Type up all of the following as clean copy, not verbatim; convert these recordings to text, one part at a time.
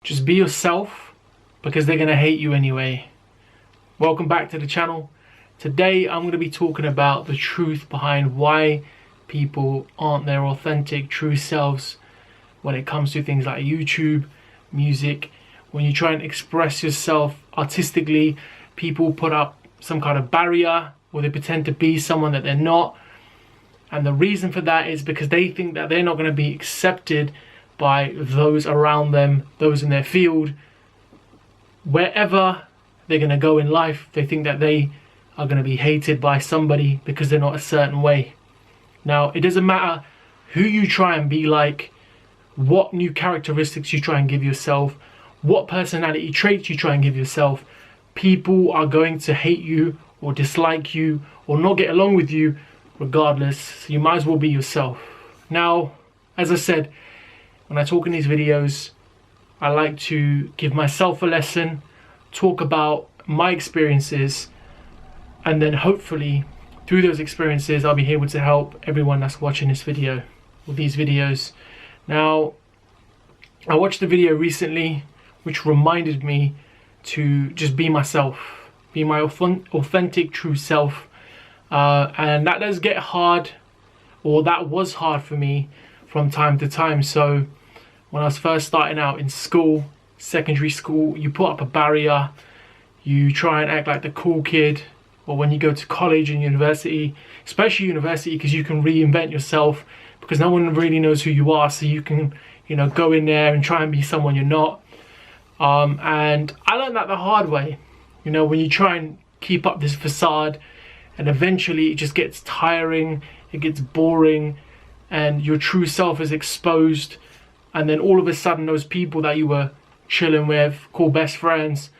Just be yourself, because they're going to hate you anyway. Welcome back to the channel. Today I'm going to be talking about the truth behind why people aren't their authentic, true selves when it comes to things like YouTube, music. When you try and express yourself artistically, people put up some kind of barrier, or they pretend to be someone that they're not. And the reason for that is because they think that they're not going to be accepted by those around them, those in their field. Wherever they're going to go in life, they think that they are going to be hated by somebody because they're not a certain way. Now, it doesn't matter who you try and be like, what new characteristics you try and give yourself, what personality traits you try and give yourself. People are going to hate you or dislike you or not get along with you regardless. So you might as well be yourself. Now, as I said, when I talk in these videos, I like to give myself a lesson, talk about my experiences, and then hopefully through those experiences I'll be able to help everyone that's watching this video with these videos. Now, I watched a video recently which reminded me to just be myself, be my authentic, true self. And that does get hard, or that was hard for me from time to time. So when I was first starting out in school, secondary school, you put up a barrier, you try and act like the cool kid. Or when you go to college and university, especially university, because you can reinvent yourself, because no one really knows who you are, so you can, go in there and try and be someone you're not. And I learned that the hard way. When you try and keep up this facade, and eventually it just gets tiring, it gets boring, and your true self is exposed. And then all of a sudden, those people that you were chilling with, called best friends,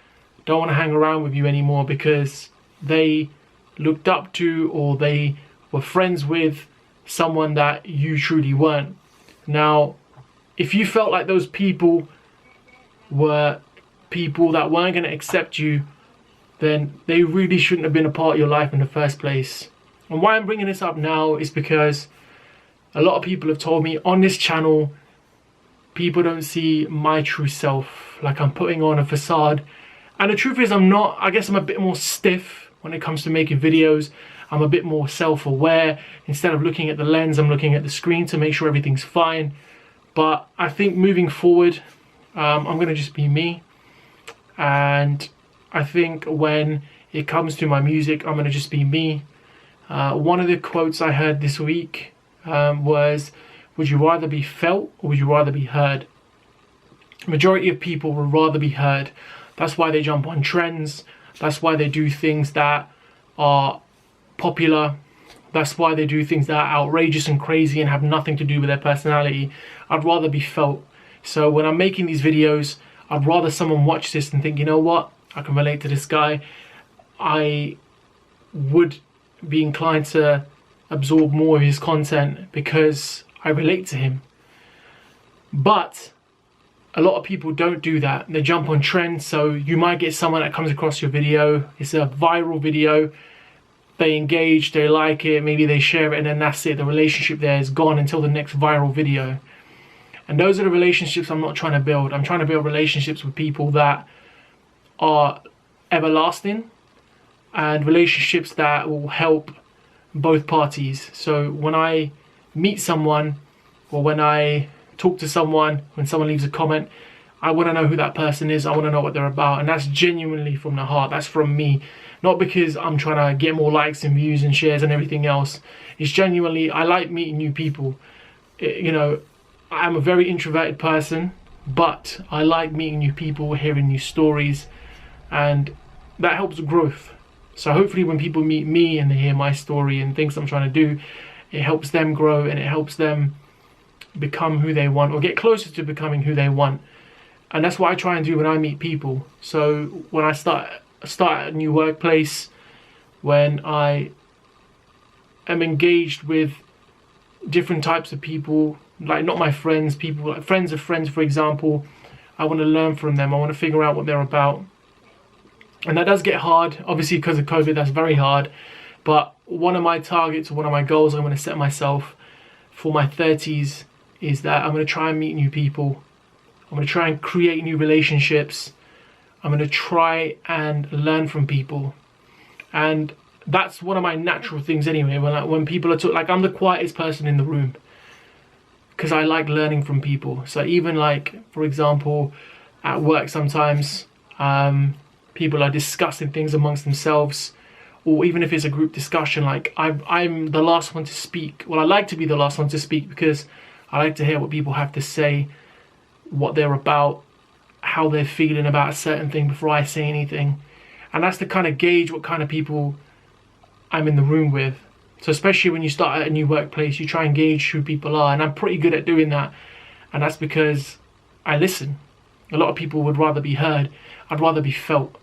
don't want to hang around with you anymore because they looked up to, or they were friends with someone that you truly weren't. Now, if you felt like those people were people that weren't going to accept you, then they really shouldn't have been a part of your life in the first place. And why I'm bringing this up now is because a lot of people have told me on this channel, people don't see my true self, like I'm putting on a facade. And the truth is I'm not. I guess I'm a bit more stiff when it comes to making videos. I'm a bit more self-aware. Instead of looking at the lens, I'm looking at the screen to make sure everything's fine. But I think moving forward, I'm going to just be me. And I think when it comes to my music, I'm going to just be me. One of the quotes I heard this week was, would you rather be felt or would you rather be heard? Majority of people would rather be heard. That's why they jump on trends. That's why they do things that are popular. That's why they do things that are outrageous and crazy and have nothing to do with their personality. I'd rather be felt. So when I'm making these videos, I'd rather someone watch this and think, you know what? I can relate to this guy. I would be inclined to absorb more of his content because I relate to him. But a lot of people don't do that. They jump on trends. So you might get someone that comes across your video. It's a viral video. They engage, they like it, maybe they share it, and then that's it. The relationship there is gone until the next viral video. And those are the relationships I'm not trying to build. I'm trying to build relationships with people that are everlasting and relationships that will help both parties. So when I meet someone, or when I talk to someone, when someone leaves a comment, I want to know who that person is. I want to know what they're about, and that's genuinely from the heart. That's from me, not because I'm trying to get more likes and views and shares and everything else. It's genuinely, I like meeting new people. I'm a very introverted person, but I like meeting new people, hearing new stories, and that helps growth. So hopefully when people meet me and they hear my story and things I'm trying to do, it helps them grow and it helps them become who they want, or get closer to becoming who they want. And that's what I try and do when I meet people. So when I start a new workplace, when I am engaged with different types of people, like not my friends, people like friends of friends, for example, I want to learn from them. I want to figure out what they're about. And that does get hard, obviously because of COVID, that's very hard. But one of my targets, or one of my goals I want to set myself for my 30s is that I'm going to try and meet new people. I'm going to try and create new relationships. I'm going to try and learn from people. And that's one of my natural things anyway. When people are like, I'm the quietest person in the room because I like learning from people. So even like, for example, at work sometimes people are discussing things amongst themselves, or even if it's a group discussion, like I'm the last one to speak. Well, I like to be the last one to speak because I like to hear what people have to say, what they're about, how they're feeling about a certain thing before I say anything. And that's to kind of gauge what kind of people I'm in the room with. So especially when you start at a new workplace, you try and gauge who people are, and I'm pretty good at doing that. And that's because I listen. A lot of people would rather be heard. I'd rather be felt.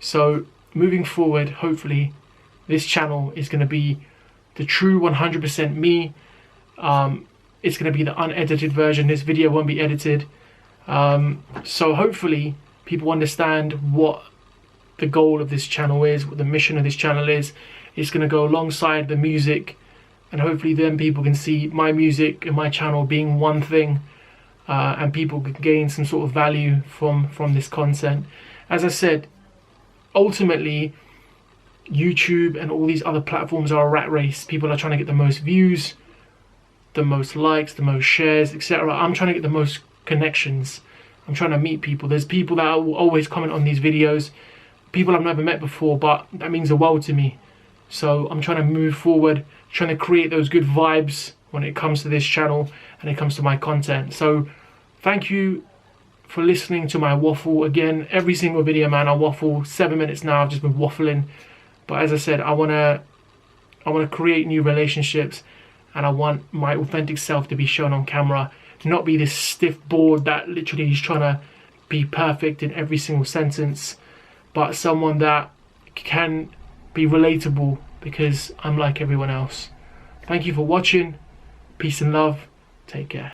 So moving forward, hopefully this channel is going to be the true 100% me. It's going to be the unedited version. This video won't be edited. So hopefully people understand what the goal of this channel is, what the mission of this channel is. It's going to go alongside the music, and hopefully then people can see my music and my channel being one thing, and people can gain some sort of value from this content. As I said, ultimately YouTube and all these other platforms are a rat race. People are trying to get the most views, the most likes, the most shares, etc. I'm trying to get the most connections. I'm trying to meet people. There's people that will always comment on these videos, people I've never met before, but that means the world to me. So I'm trying to move forward, trying to create those good vibes when it comes to this channel and it comes to my content. So thank you for listening to my waffle. Again, every single video, man, I waffle 7 minutes now. I've just been waffling. But as I said, I wanna create new relationships, and I want my authentic self to be shown on camera, not be this stiff board that literally is trying to be perfect in every single sentence, but someone that can be relatable because I'm like everyone else. Thank you for watching. Peace and love. Take care.